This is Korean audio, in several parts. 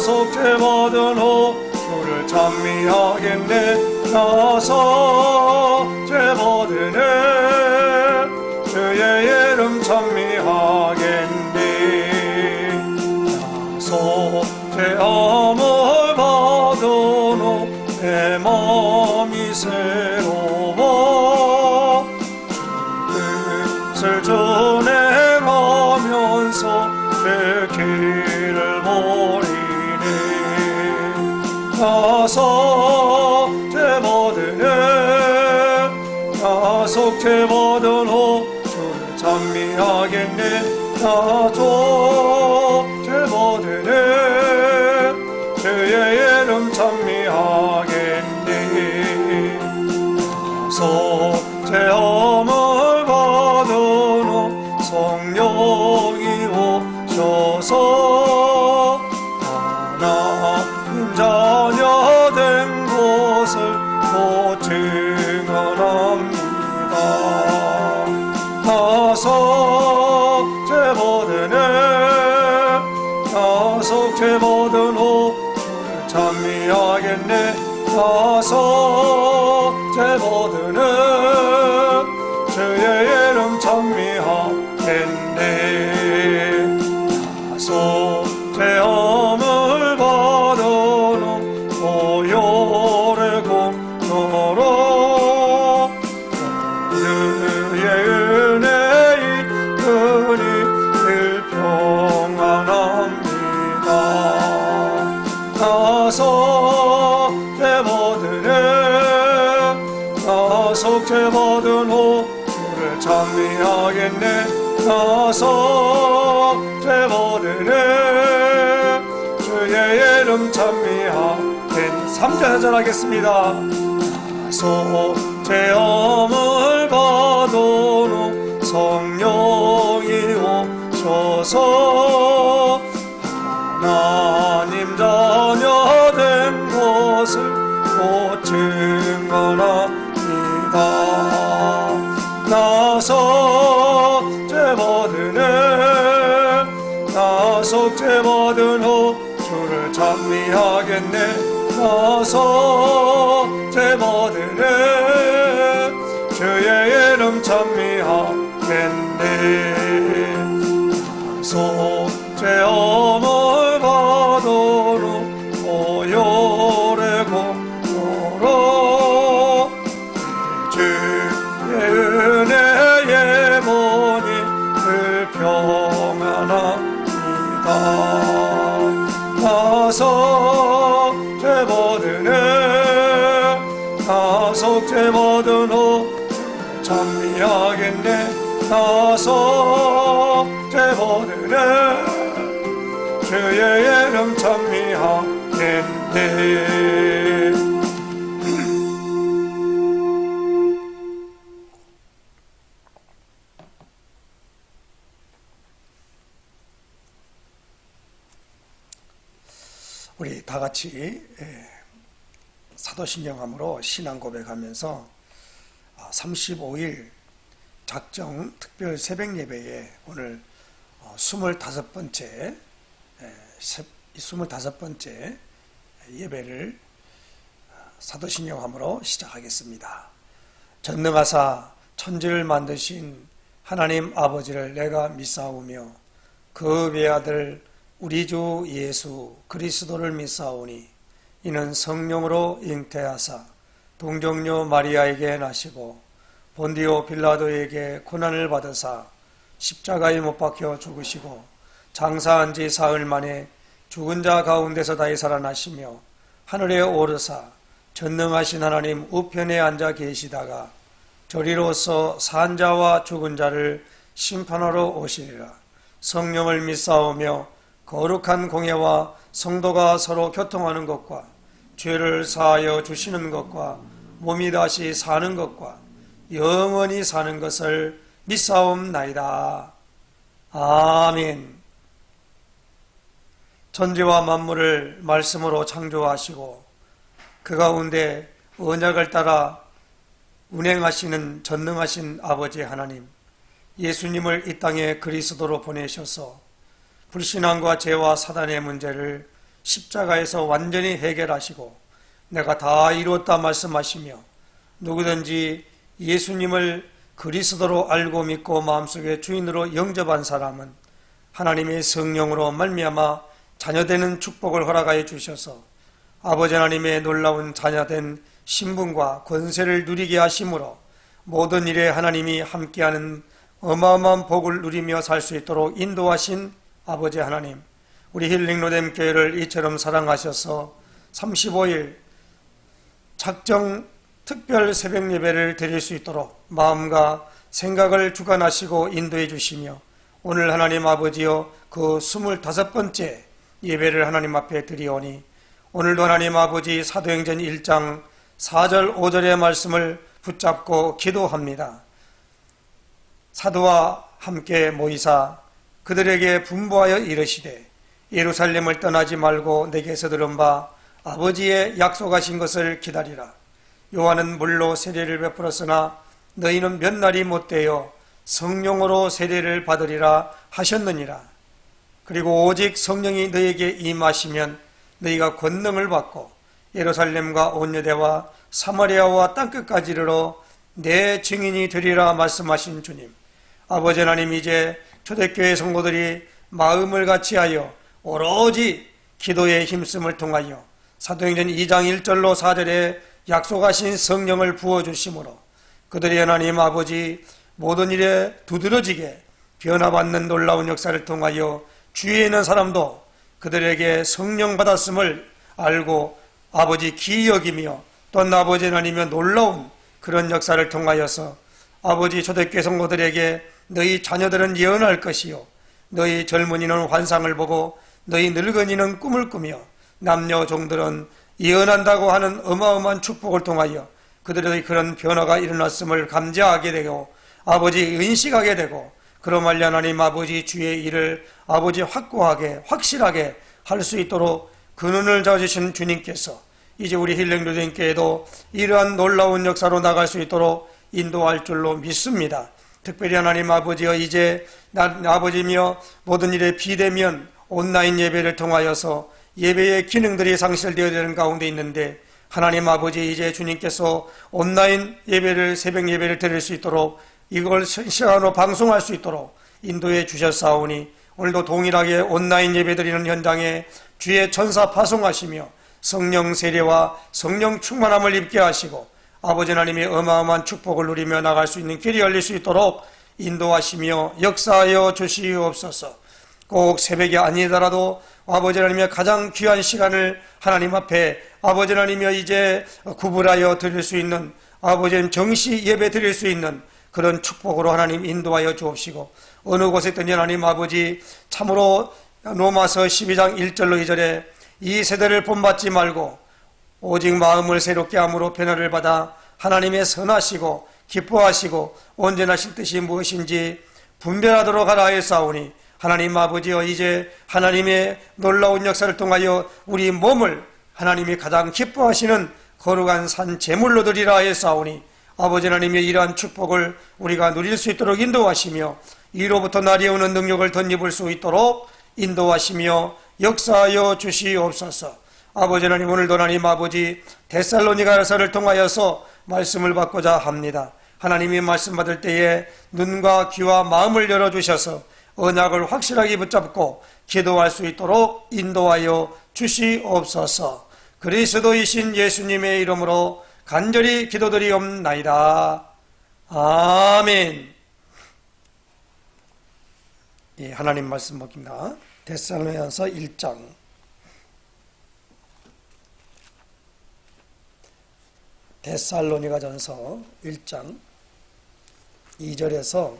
속죄받은 후 주를 찬미하겠네. 나 속죄받으네. 주의 이름 찬미하겠네. 나 속죄함을 받은 후 내 마음이 새로워 뜻을 전해가면서 제 길을 버리네. 나 속죄받으네. 나 속죄받은 후 주를 찬미하겠네. 나 속죄받으네. 주의 이름 찬미하겠네. 나 속죄함을 받은 후 성령이 오셔서 하나님 자녀 된 것을 곧 증언합니다. 나 속죄받으네. 나 속죄받은 후 주를 찬미하겠네. 나 속죄받으네. 주의 이름 찬미하겠네. 나 속죄함을 받은 후 보혈의 공로로 그의 은혜의 은이 평안합니다. 나 속죄받으네. 나 속죄받은 후 주를 찬미하겠네. 나 속죄받으네. 주의 이름 찬미하겠네. 3절 하겠습니다. 나 속죄함을 받은 후 성령이 오셔서 하나님 자녀 된 것을 곧 증언합니다. 나 속죄받으네. 나 속죄받은 후 주를 찬미하겠네. 나 속죄받으네. 주의 이름 찬미하겠네. 나 속죄함을 받은 후 보혈의 공로로 주의 은혜의 본이 평안합니다. 나 속죄받으네. 나 속죄받은 후 찬미하겠네. 나 속죄받으네. 주의 이름 찬미하겠네. 우리 다 같이 사도신경함으로 신앙 고백하면서 35일 작정 특별 새벽 예배에 오늘 25번째 예배를 사도신경함으로 시작하겠습니다. 전능하사 천지를 만드신 하나님 아버지를 내가 믿사오며 그 외아들 우리 주 예수 그리스도를 믿사오니 이는 성령으로 잉태하사 동정녀 마리아에게 나시고 본디오 빌라도에게 고난을 받으사 십자가에 못 박혀 죽으시고 장사한 지 사흘 만에 죽은 자 가운데서 다시 살아나시며 하늘에 오르사 전능하신 하나님 우편에 앉아 계시다가 저리로서 산 자와 죽은 자를 심판하러 오시리라. 성령을 믿사오며 거룩한 공예와 성도가 서로 교통하는 것과 죄를 사하여 주시는 것과 몸이 다시 사는 것과 영원히 사는 것을 믿사옵나이다. 아멘. 천지와 만물을 말씀으로 창조하시고 그 가운데 언약을 따라 운행하시는 전능하신 아버지 하나님, 예수님을 이 땅에 그리스도로 보내셔서 불신앙과 죄와 사단의 문제를 십자가에서 완전히 해결하시고 내가 다 이루었다 말씀하시며 누구든지 예수님을 그리스도로 알고 믿고 마음속에 주인으로 영접한 사람은 하나님의 성령으로 말미암아 자녀되는 축복을 허락하여 주셔서 아버지 하나님의 놀라운 자녀된 신분과 권세를 누리게 하심으로 모든 일에 하나님이 함께하는 어마어마한 복을 누리며 살 수 있도록 인도하신 아버지 하나님, 우리 힐링로뎀 교회를 이처럼 사랑하셔서 35일 작정 특별 새벽 예배를 드릴 수 있도록 마음과 생각을 주관하시고 인도해 주시며 오늘 하나님 아버지여 그 25번째 예배를 하나님 앞에 드리오니 오늘도 하나님 아버지 사도행전 1장 4절 5절의 말씀을 붙잡고 기도합니다. 사도와 함께 모이사 그들에게 분부하여 이르시되 예루살렘을 떠나지 말고 내게서 들은 바 아버지의 약속하신 것을 기다리라. 요한은 물로 세례를 베풀었으나 너희는 몇 날이 못되어 성령으로 세례를 받으리라 하셨느니라. 그리고 오직 성령이 너희에게 임하시면 너희가 권능을 받고 예루살렘과 온 유대와 사마리아와 땅끝까지 이르러 내 증인이 되리라 말씀하신 주님, 아버지 하나님, 이제 초대교회 성도들이 마음을 같이하여 오로지 기도에 힘씀을 통하여 사도행전 2장 1절로 4절에 약속하신 성령을 부어주심으로 그들이 하나님 아버지 모든 일에 두드러지게 변화받는 놀라운 역사를 통하여 주위에 있는 사람도 그들에게 성령 받았음을 알고 아버지 기이 여기며 또한 아버지 하나님의 놀라운 그런 역사를 통하여서 아버지 초대교회 성도들에게 너희 자녀들은 예언할 것이요 너희 젊은이는 환상을 보고 너희 늙은이는 꿈을 꾸며 남녀 종들은 예언한다고 하는 어마어마한 축복을 통하여 그들의 그런 변화가 일어났음을 감지하게 되고 아버지 인식하게 되고 그러말려 하나님 아버지 주의 일을 아버지 확고하게 확실하게 할 수 있도록 그 눈을 잡아주신 주님께서 이제 우리 힐링로뎀교회도 이러한 놀라운 역사로 나갈 수 있도록 인도할 줄로 믿습니다. 특별히 하나님 아버지여 이제 아버지며 모든 일에 비대면 온라인 예배를 통하여서 예배의 기능들이 상실되어야 되는 가운데 있는데 하나님 아버지 이제 주님께서 온라인 예배를 새벽 예배를 드릴 수 있도록 이걸 실시간으로 방송할 수 있도록 인도해 주셨사오니 오늘도 동일하게 온라인 예배 드리는 현장에 주의 천사 파송하시며 성령 세례와 성령 충만함을 입게 하시고 아버지 하나님의 어마어마한 축복을 누리며 나갈 수 있는 길이 열릴 수 있도록 인도하시며 역사하여 주시옵소서. 꼭 새벽이 아니더라도 아버지 하나님의 가장 귀한 시간을 하나님 앞에 아버지 하나님여 이제 구분하여 드릴 수 있는 아버지 하나님 정시 예배 드릴 수 있는 그런 축복으로 하나님 인도하여 주옵시고 어느 곳에 있든지 하나님 아버지 참으로 로마서 12장 1절로 2절에 이 세대를 본받지 말고 오직 마음을 새롭게 함으로 변화를 받아 하나님의 선하시고 기뻐하시고 온전하실 뜻이 무엇인지 분별하도록 하라 하였사오니 하나님 아버지여 이제 하나님의 놀라운 역사를 통하여 우리 몸을 하나님이 가장 기뻐하시는 거룩한 산 제물로 드리라 하였사오니 아버지 하나님의 이러한 축복을 우리가 누릴 수 있도록 인도하시며 이로부터 날이 오는 능력을 덧입을 수 있도록 인도하시며 역사하여 주시옵소서. 아버지 하나님 오늘도 하나님 아버지 데살로니가서를 통하여서 말씀을 받고자 합니다. 하나님이 말씀 받을 때에 눈과 귀와 마음을 열어주셔서 언약을 확실하게 붙잡고 기도할 수 있도록 인도하여 주시옵소서. 그리스도이신 예수님의 이름으로 간절히 기도드리옵나이다. 아멘. 예, 하나님 말씀 먹입니다. 데살로니가서 1장 데살로니가전서 1장 2절에서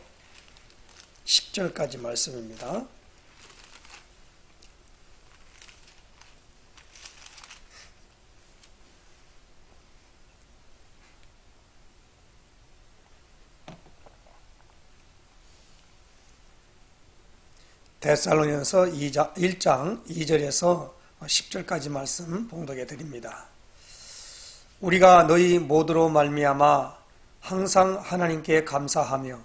10절까지 말씀입니다. 데살로니가서 1장 2절에서 10절까지 말씀 봉독해 드립니다. 우리가 너희 모두로 말미암아 항상 하나님께 감사하며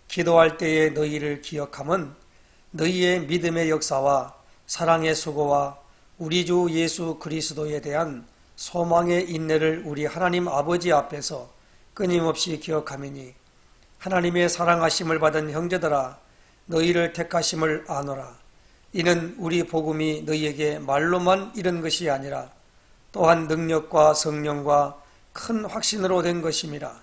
기도할 때에 너희를 기억함은 너희의 믿음의 역사와 사랑의 수고와 우리 주 예수 그리스도에 대한 소망의 인내를 우리 하나님 아버지 앞에서 끊임없이 기억하미니 하나님의 사랑하심을 받은 형제들아 너희를 택하심을 아노라. 이는 우리 복음이 너희에게 말로만 이른 것이 아니라 또한 능력과 성령과 큰 확신으로 된 것임이라.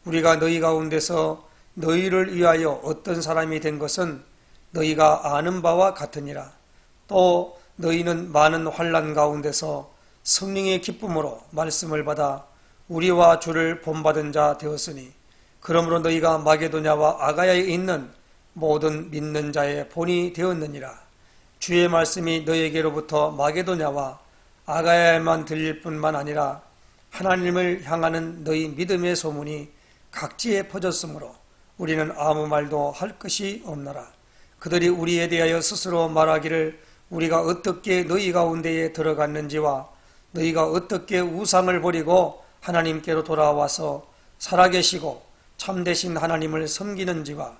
우리가 너희 가운데서 너희를 위하여 어떤 사람이 된 것은 너희가 아는 바와 같으니라. 또 너희는 많은 환난 가운데서 성령의 기쁨으로 말씀을 받아 우리와 주를 본받은 자 되었으니 그러므로 너희가 마게도냐와 아가야에 있는 모든 믿는 자의 본이 되었느니라. 주의 말씀이 너희에게로부터 마게도냐와 아가야에만 들릴 뿐만 아니라 하나님을 향하는 너희 믿음의 소문이 각지에 퍼졌으므로 우리는 아무 말도 할 것이 없노라. 그들이 우리에 대하여 스스로 말하기를 우리가 어떻게 너희 가운데에 들어갔는지와 너희가 어떻게 우상을 버리고 하나님께로 돌아와서 살아계시고 참되신 하나님을 섬기는지와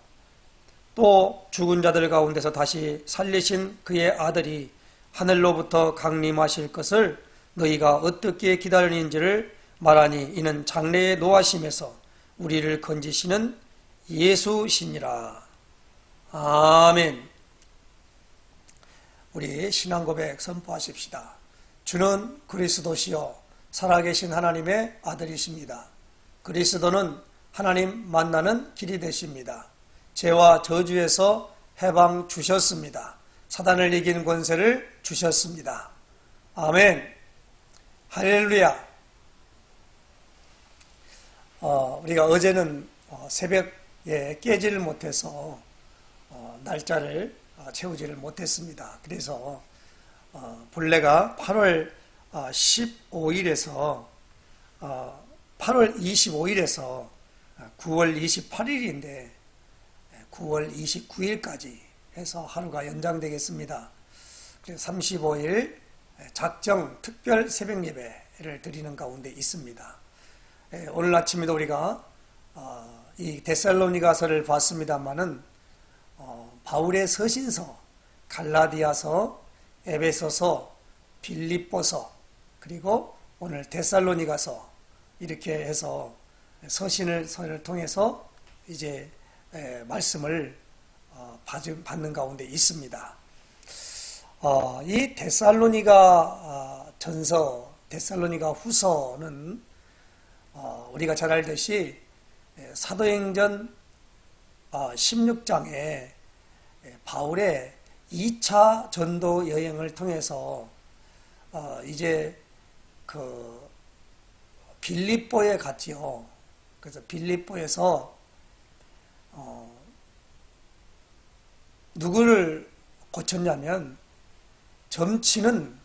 또 죽은 자들 가운데서 다시 살리신 그의 아들이 하늘로부터 강림하실 것을 너희가 어떻게 기다리는지를 말하니 이는 장래의 노하심에서 우리를 건지시는 예수시니라. 아멘. 우리 신앙 고백 선포하십시다. 주는 그리스도시요 살아계신 하나님의 아들이십니다. 그리스도는 하나님 만나는 길이 되십니다. 죄와 저주에서 해방 주셨습니다. 사단을 이긴 권세를 주셨습니다. 아멘. 할렐루야. 우리가 어제는 새벽에 깨지를 못해서 날짜를 채우지를 못했습니다. 그래서 본래가 8월 15일에서 8월 25일에서 9월 28일인데 9월 29일까지 해서 하루가 연장되겠습니다. 35일 작정 특별 새벽 예배를 드리는 가운데 있습니다. 오늘 아침에도 우리가 이 데살로니가서를 봤습니다마는 바울의 서신서, 갈라디아서, 에베소서, 빌립보서, 그리고 오늘 데살로니가서 이렇게 해서 서신을 통해서 이제 말씀을 받는 가운데 있습니다. 이 데살로니가 전서, 데살로니가 후서는 우리가 잘 알듯이 사도행전 16장에 바울의 2차 전도 여행을 통해서 이제 그 빌립보에 갔지요. 그래서 빌립보에서 누구를 고쳤냐면 점치는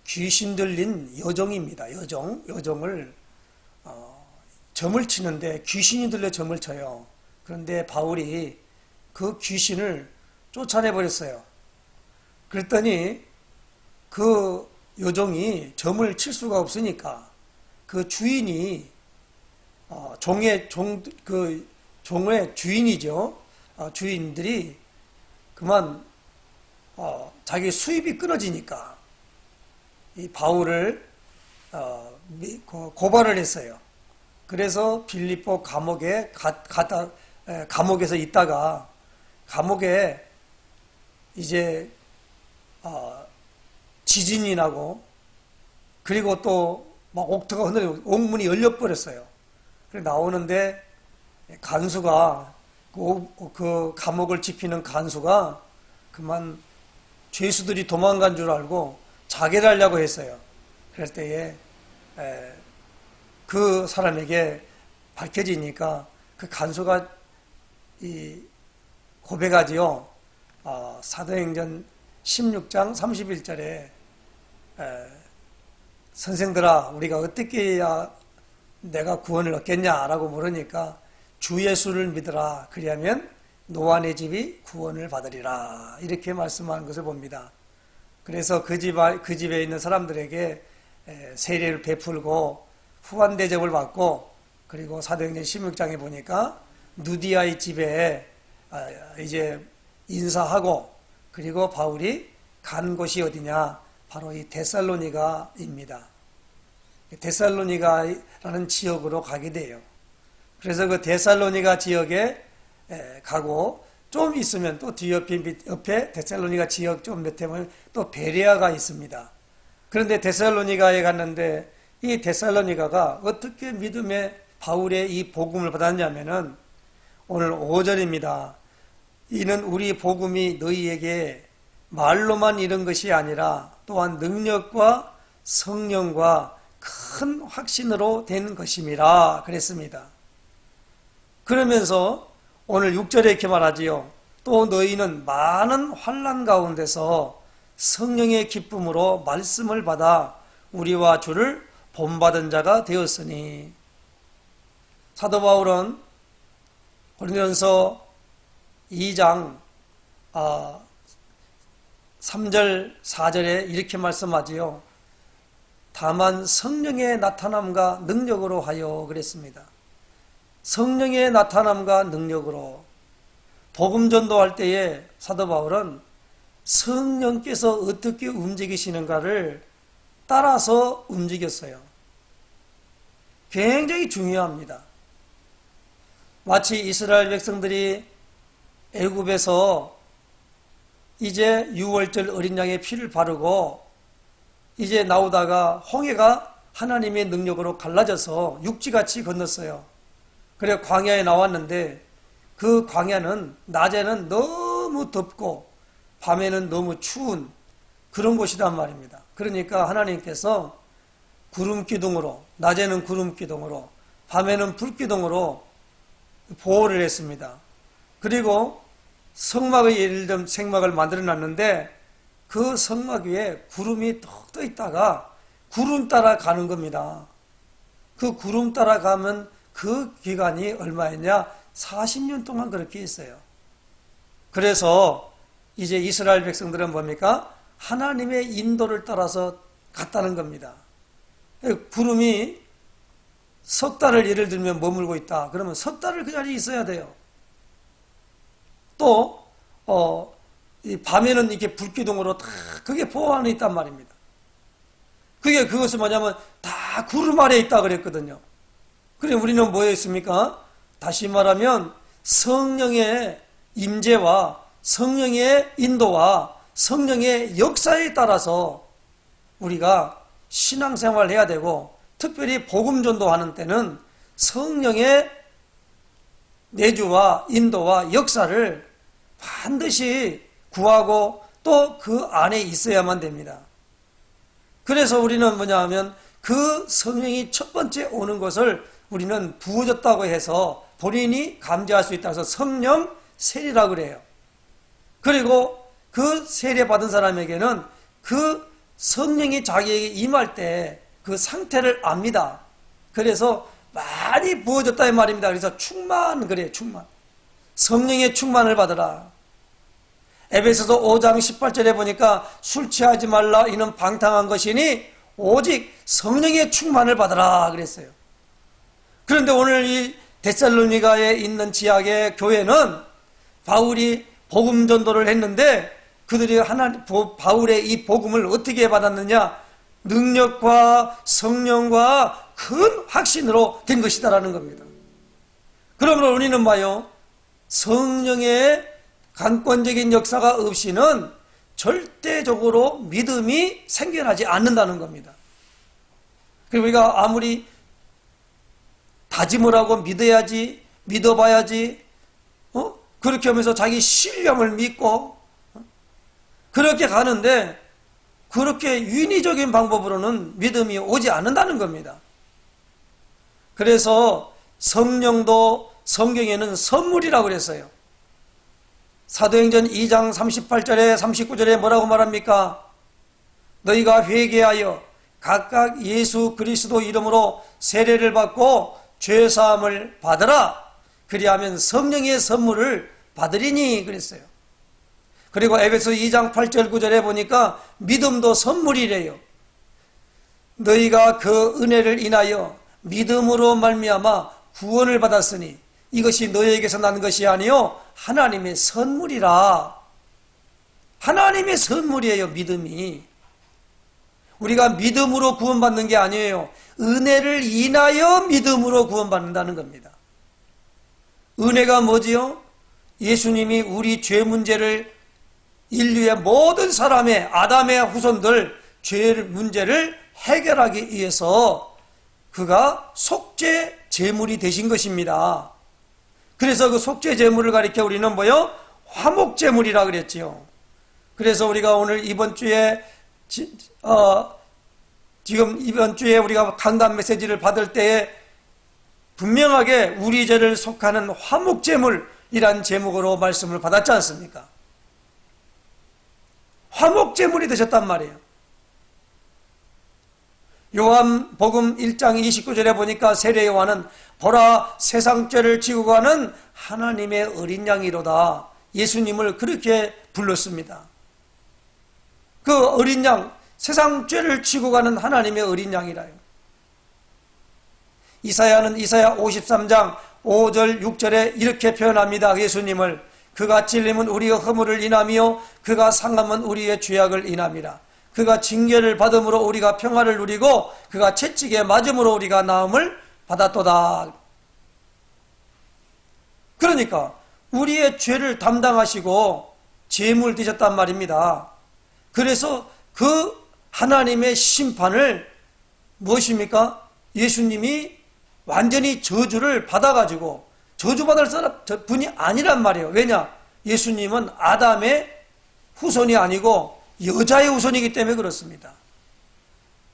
귀신 들린 여종입니다. 여종을 점을 치는데 귀신이 들려 점을 쳐요. 그런데 바울이 그 귀신을 쫓아내버렸어요. 그랬더니 그 여종이 점을 칠 수가 없으니까 그 주인이 종의 주인이죠. 주인들이 그만 자기 수입이 끊어지니까 이 바울을 고발을 했어요. 그래서 빌립보 감옥에서 있다가 감옥에 이제 지진이 나고 그리고 또 막 옥토가 흔들리고 옥문이 열려버렸어요. 그래 나오는데 간수가 그 감옥을 지키는 간수가 그만 죄수들이 도망간 줄 알고 자결 하려고 했어요. 그럴 때에 그 사람에게 밝혀지니까 그 간수가 고백하지요. 사도행전 16장 31절에 선생들아 우리가 어떻게 해야 내가 구원을 얻겠냐라고 물으니까 주 예수를 믿으라 그리하면 노아의 집이 구원을 받으리라 이렇게 말씀하는 것을 봅니다. 그래서 그 집에 있는 사람들에게 세례를 베풀고 후한 대접을 받고 그리고 사도행전 16장에 보니까 누디아의 집에 이제 인사하고 그리고 바울이 간 곳이 어디냐 바로 이 데살로니가입니다. 데살로니가라는 지역으로 가게 돼요. 그래서 그 데살로니가 지역에 가고 좀 있으면 또 옆에 데살로니가 지역 좀 몇 해면 또 베레아가 있습니다. 그런데 데살로니가에 갔는데 이 데살로니가가 어떻게 믿음의 바울의 이 복음을 받았냐면은 오늘 5절입니다. 이는 우리 복음이 너희에게 말로만 이른 것이 아니라 또한 능력과 성령과 큰 확신으로 된 것임이라 그랬습니다. 그러면서 오늘 6절에 이렇게 말하지요. 또 너희는 많은 환난 가운데서 성령의 기쁨으로 말씀을 받아 우리와 주를 본받은 자가 되었으니. 사도 바울은 고린도전서 2장 3절 4절에 이렇게 말씀하지요. 다만 성령의 나타남과 능력으로 하여 그랬습니다. 성령의 나타남과 능력으로 복음 전도할 때에 사도 바울은 성령께서 어떻게 움직이시는가를 따라서 움직였어요. 굉장히 중요합니다. 마치 이스라엘 백성들이 애굽에서 이제 유월절 어린 양의 피를 바르고 이제 나오다가 홍해가 하나님의 능력으로 갈라져서 육지같이 건넜어요. 그래 광야에 나왔는데 그 광야는 낮에는 너무 덥고 밤에는 너무 추운 그런 곳이란 말입니다. 그러니까 하나님께서 구름기둥으로, 낮에는 구름기둥으로, 밤에는 불기둥으로 보호를 했습니다. 그리고 성막의 예를 들면 생막을 만들어 놨는데 그 성막 위에 구름이 턱 떠 있다가 구름 따라 가는 겁니다. 그 구름 따라 가면 그 기간이 얼마였냐? 40년 동안 그렇게 있어요. 그래서 이제 이스라엘 백성들은 뭡니까? 하나님의 인도를 따라서 갔다는 겁니다. 구름이 석 달을 예를 들면 머물고 있다. 그러면 석 달을 그 자리에 있어야 돼요. 또 이 밤에는 이렇게 불기둥으로 다 그게 보호 안에 있단 말입니다. 그것은 뭐냐면 다 구름 아래에 있다 그랬거든요. 그래 우리는 뭐에 있습니까? 다시 말하면 성령의 임재와 성령의 인도와 성령의 역사에 따라서 우리가 신앙생활을 해야 되고 특별히 복음 전도하는 때는 성령의 내주와 인도와 역사를 반드시 구하고 또 그 안에 있어야만 됩니다. 그래서 우리는 뭐냐 하면 그 성령이 첫 번째 오는 것을 우리는 부어졌다고 해서 본인이 감지할 수 있다 해서 성령 세례라고 그래요. 그리고 그 세례 받은 사람에게는 그 성령이 자기에게 임할 때 그 상태를 압니다. 그래서 많이 부어졌다 이 말입니다. 그래서 충만 그래요. 충만. 성령의 충만을 받으라. 에베소서 5장 18절에 보니까 술 취하지 말라 이는 방탕한 것이니 오직 성령의 충만을 받으라 그랬어요. 그런데 오늘 이 데살로니가에 있는 지역의 교회는 바울이 복음 전도를 했는데 그들이 바울의 이 복음을 어떻게 받았느냐? 능력과 성령과 큰 확신으로 된 것이다라는 겁니다. 그러므로 우리는 봐요. 성령의 강권적인 역사가 없이는 절대적으로 믿음이 생겨나지 않는다는 겁니다. 그리고 우리가 아무리 다짐을 하고 믿어야지, 믿어봐야지, 그렇게 하면서 자기 신령을 믿고, 그렇게 가는데, 그렇게 인위적인 방법으로는 믿음이 오지 않는다는 겁니다. 그래서 성령도 성경에는 선물이라고 그랬어요. 사도행전 2장 38절에 39절에 뭐라고 말합니까? 너희가 회개하여 각각 예수 그리스도 이름으로 세례를 받고 죄사함을 받으라. 그리하면 성령의 선물을 받으리니 그랬어요. 그리고 에베소 2장 8절 9절에 보니까 믿음도 선물이래요. 너희가 그 은혜를 인하여 믿음으로 말미암아 구원을 받았으니 이것이 너희에게서 난 것이 아니요 하나님의 선물이라. 하나님의 선물이에요. 믿음이. 우리가 믿음으로 구원받는 게 아니에요. 은혜를 인하여 믿음으로 구원받는다는 겁니다. 은혜가 뭐지요? 예수님이 우리 죄 문제를, 인류의 모든 사람의, 아담의 후손들 죄 문제를 해결하기 위해서 그가 속죄 제물이 되신 것입니다. 그래서 그 속죄 제물을 가리켜 우리는 뭐요? 화목 제물이라 그랬지요. 그래서 우리가 오늘 이번 주에 지금 이번 주에 우리가 강단 메시지를 받을 때에 분명하게 우리 죄를 속하는 화목 제물이란 제목으로 말씀을 받았지 않습니까? 화목 제물이 되셨단 말이에요. 요한복음 1장 29절에 보니까 세례 요한은 보라 세상 죄를 지고 가는 하나님의 어린 양이로다. 예수님을 그렇게 불렀습니다. 그 어린 양, 세상 죄를 지고 가는 하나님의 어린 양이라요. 이사야는 이사야 53장 5절 6절에 이렇게 표현합니다. 예수님을 그가 찔림은 우리의 허물을 인하며 그가 상함은 우리의 죄악을 인함이라. 그가 징계를 받음으로 우리가 평화를 누리고 그가 채찍에 맞음으로 우리가 나음을 받았도다. 그러니까 우리의 죄를 담당하시고 제물 되셨단 말입니다. 그래서 그 하나님의 심판을 무엇입니까? 예수님이 완전히 저주를 받아가지고 저주받을 분이 아니란 말이에요. 왜냐? 예수님은 아담의 후손이 아니고 여자의 후손이기 때문에 그렇습니다.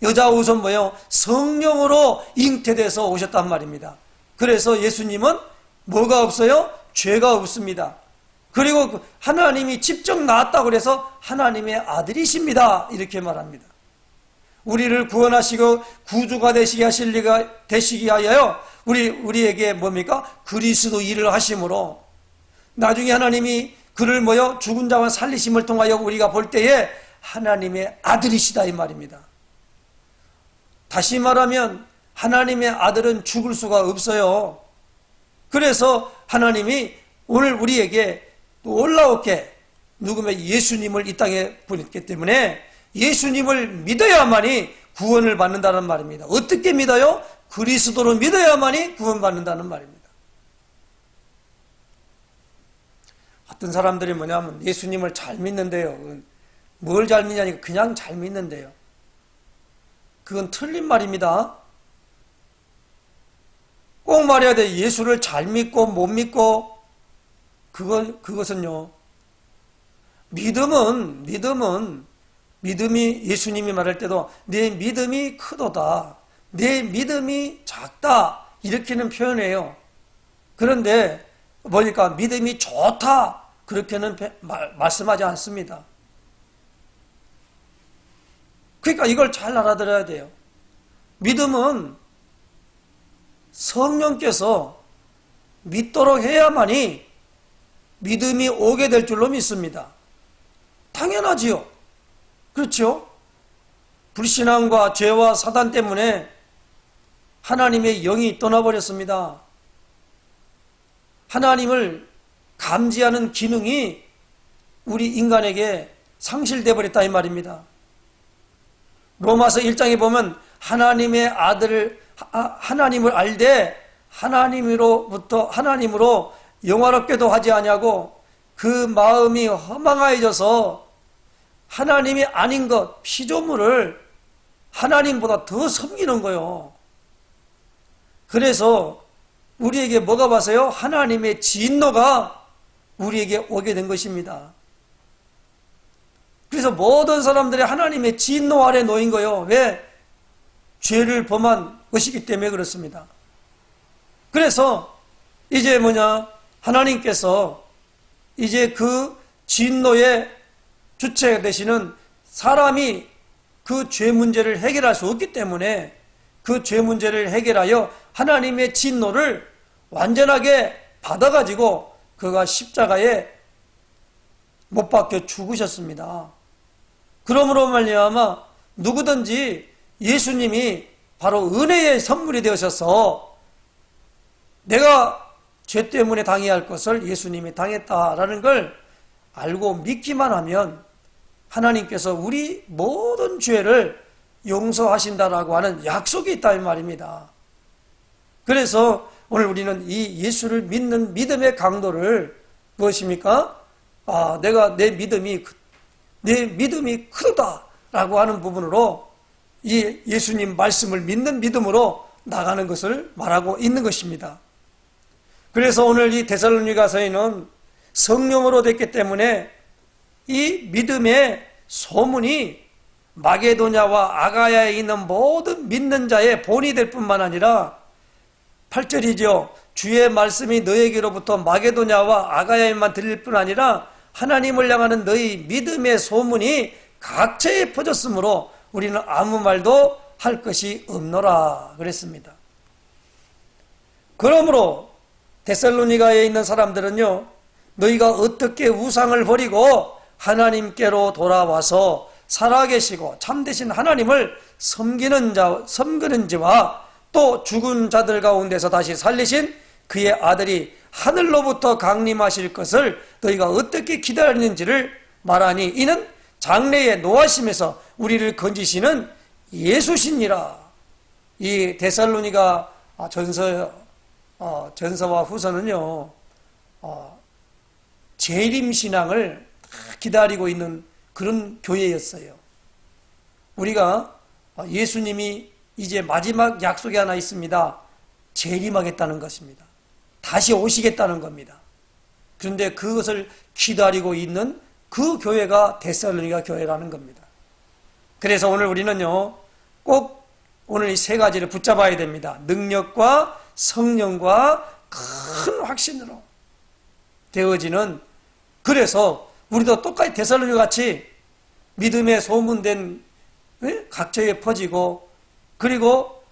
여자 후손 뭐예요? 성령으로 잉태돼서 오셨단 말입니다. 그래서 예수님은 뭐가 없어요? 죄가 없습니다. 그리고 하나님이 직접 낳았다고 그래서 하나님의 아들이십니다. 이렇게 말합니다. 우리를 구원하시고 구주가 되시기 하여 우리에게 뭡니까? 그리스도 일을 하심으로 나중에 하나님이 그를 죽은 자와 살리심을 통하여 우리가 볼 때에 하나님의 아들이시다 이 말입니다. 다시 말하면 하나님의 아들은 죽을 수가 없어요. 그래서 하나님이 오늘 우리에게 놀라웠게 누구면 예수님을 이 땅에 보냈기 때문에 예수님을 믿어야만이 구원을 받는다는 말입니다. 어떻게 믿어요? 그리스도를 믿어야만이 구원받는다는 말입니다. 어떤 사람들이 뭐냐면 예수님을 잘 믿는데요. 뭘 잘 믿냐니까 그냥 잘 믿는데요. 그건 틀린 말입니다. 꼭 말해야 돼. 예수를 잘 믿고 못 믿고 그것은요. 믿음이 예수님이 말할 때도 내 믿음이 크도다. 내 믿음이 작다. 이렇게는 표현해요. 그런데 보니까 믿음이 좋다. 그렇게는 말씀하지 않습니다. 그러니까 이걸 잘 알아들어야 돼요. 믿음은 성령께서 믿도록 해야만이 믿음이 오게 될 줄로 믿습니다. 당연하지요. 그렇죠? 불신앙과 죄와 사단 때문에 하나님의 영이 떠나버렸습니다. 하나님을 감지하는 기능이 우리 인간에게 상실되어 버렸다 이 말입니다. 로마서 1장에 보면 하나님의 아들을 하나님을 알되 하나님으로 영화롭게도 하지 아니하고 그 마음이 허망하여져서 하나님이 아닌 것 피조물을 하나님보다 더 섬기는 거예요. 그래서 우리에게 뭐가 와서요? 하나님의 진노가 우리에게 오게 된 것입니다. 그래서 모든 사람들이 하나님의 진노 아래 놓인 거예요. 왜? 죄를 범한 것이기 때문에 그렇습니다. 그래서 이제 하나님께서 이제 그 진노의 주체가 되시는 사람이 그 죄 문제를 해결할 수 없기 때문에 그 죄 문제를 해결하여 하나님의 진노를 완전하게 받아가지고 그가 십자가에 못 박혀 죽으셨습니다. 그러므로 말미암아 누구든지 예수님이 바로 은혜의 선물이 되어셔서 내가 죄 때문에 당해야 할 것을 예수님이 당했다라는 걸 알고 믿기만 하면 하나님께서 우리 모든 죄를 용서하신다라고 하는 약속이 있다는 말입니다. 그래서 오늘 우리는 이 예수를 믿는 믿음의 강도를 무엇입니까? 내가 내 믿음이 크다라고 하는 부분으로 이 예수님 말씀을 믿는 믿음으로 나가는 것을 말하고 있는 것입니다. 그래서 오늘 이 데살로니가서에는 성령으로 됐기 때문에 이 믿음의 소문이 마게도냐와 아가야에 있는 모든 믿는 자의 본이 될 뿐만 아니라 8절이죠. 주의 말씀이 너에게로부터 마게도냐와 아가야에만 들릴 뿐 아니라 하나님을 향하는 너희 믿음의 소문이 각처에 퍼졌으므로 우리는 아무 말도 할 것이 없노라 그랬습니다. 그러므로 데살로니가에 있는 사람들은요, 너희가 어떻게 우상을 버리고 하나님께로 돌아와서 살아계시고 참되신 하나님을 섬기는지와 또 죽은 자들 가운데서 다시 살리신 그의 아들이 하늘로부터 강림하실 것을 너희가 어떻게 기다리는지를 말하니 이는 장래의 노하심에서 우리를 건지시는 예수시니라. 이 데살로니가 전서와 후서는요, 재림신앙을 기다리고 있는 그런 교회였어요. 우리가 예수님이 이제 마지막 약속이 하나 있습니다. 재림하겠다는 것입니다. 다시 오시겠다는 겁니다. 그런데 그것을 기다리고 있는 그 교회가 데살로니가 교회라는 겁니다. 그래서 오늘 우리는요, 꼭 오늘 이 세 가지를 붙잡아야 됩니다. 능력과 성령과 큰 확신으로 되어지는, 그래서 우리도 똑같이 데살로니가 같이 믿음에 소문된 각처에 퍼지고, 그리고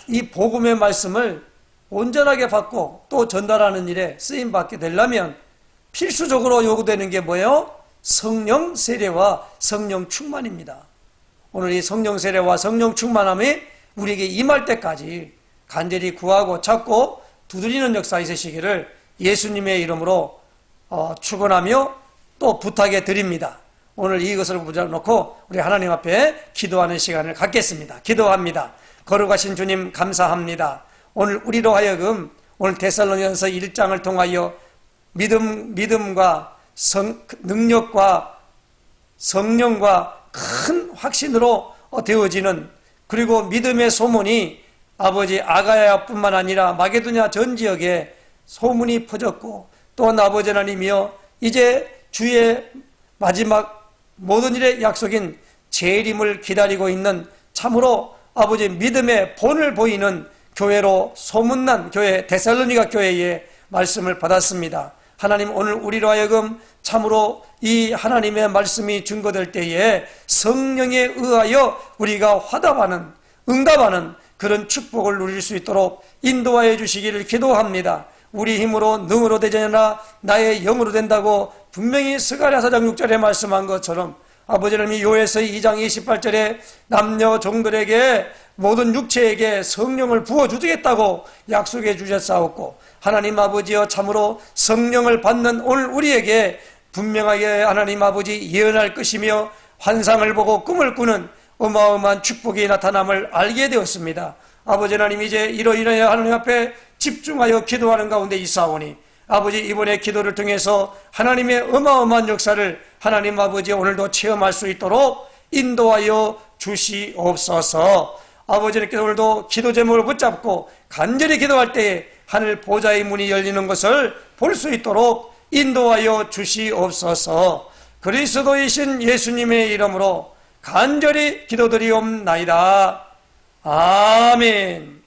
이 복음의 말씀을 온전하게 받고 또 전달하는 일에 쓰임받게 되려면 필수적으로 요구되는 게 뭐예요? 성령 세례와 성령 충만입니다. 오늘 이 성령 세례와 성령 충만함이 우리에게 임할 때까지 간절히 구하고 찾고 두드리는 역사 있으시기를 예수님의 이름으로 축원하며 또 부탁해 드립니다. 오늘 이것을 붙여놓고 우리 하나님 앞에 기도하는 시간을 갖겠습니다. 기도합니다. 거룩하신 주님 감사합니다. 오늘 우리로 하여금 오늘 데살로니가서 1장을 통하여 믿음과 능력과 성령과 큰 확신으로 되어지는, 그리고 믿음의 소문이 아버지 아가야뿐만 아니라 마게도냐 전 지역에 소문이 퍼졌고, 또한 아버지 하나님이여 이제 주의 마지막 모든 일의 약속인 재림을 기다리고 있는 참으로 아버지 믿음의 본을 보이는 교회로 소문난 교회 데살로니가 교회의 말씀을 받았습니다. 하나님, 오늘 우리로 하여금 참으로 이 하나님의 말씀이 증거될 때에 성령에 의하여 우리가 화답하는, 응답하는 그런 축복을 누릴 수 있도록 인도하여 주시기를 기도합니다. 우리 힘으로 능으로 되지 않아 나의 영으로 된다고 분명히 스가랴 4장 6절에 말씀한 것처럼 아버지 하나님이 요에서 2장 28절에 남녀 종들에게 모든 육체에게 성령을 부어주겠다고 약속해 주셨사옵고, 하나님 아버지여 참으로 성령을 받는 오늘 우리에게 분명하게 하나님 아버지 예언할 것이며 환상을 보고 꿈을 꾸는 어마어마한 축복이 나타남을 알게 되었습니다. 아버지 하나님, 이제 이러이러해 하나님 앞에 집중하여 기도하는 가운데 있사오니 아버지, 이번의 기도를 통해서 하나님의 어마어마한 역사를 하나님 아버지 오늘도 체험할 수 있도록 인도하여 주시옵소서. 아버지께서 오늘도 기도 제목을 붙잡고 간절히 기도할 때에 하늘 보좌의 문이 열리는 것을 볼 수 있도록 인도하여 주시옵소서. 그리스도이신 예수님의 이름으로 간절히 기도드리옵나이다. 아멘.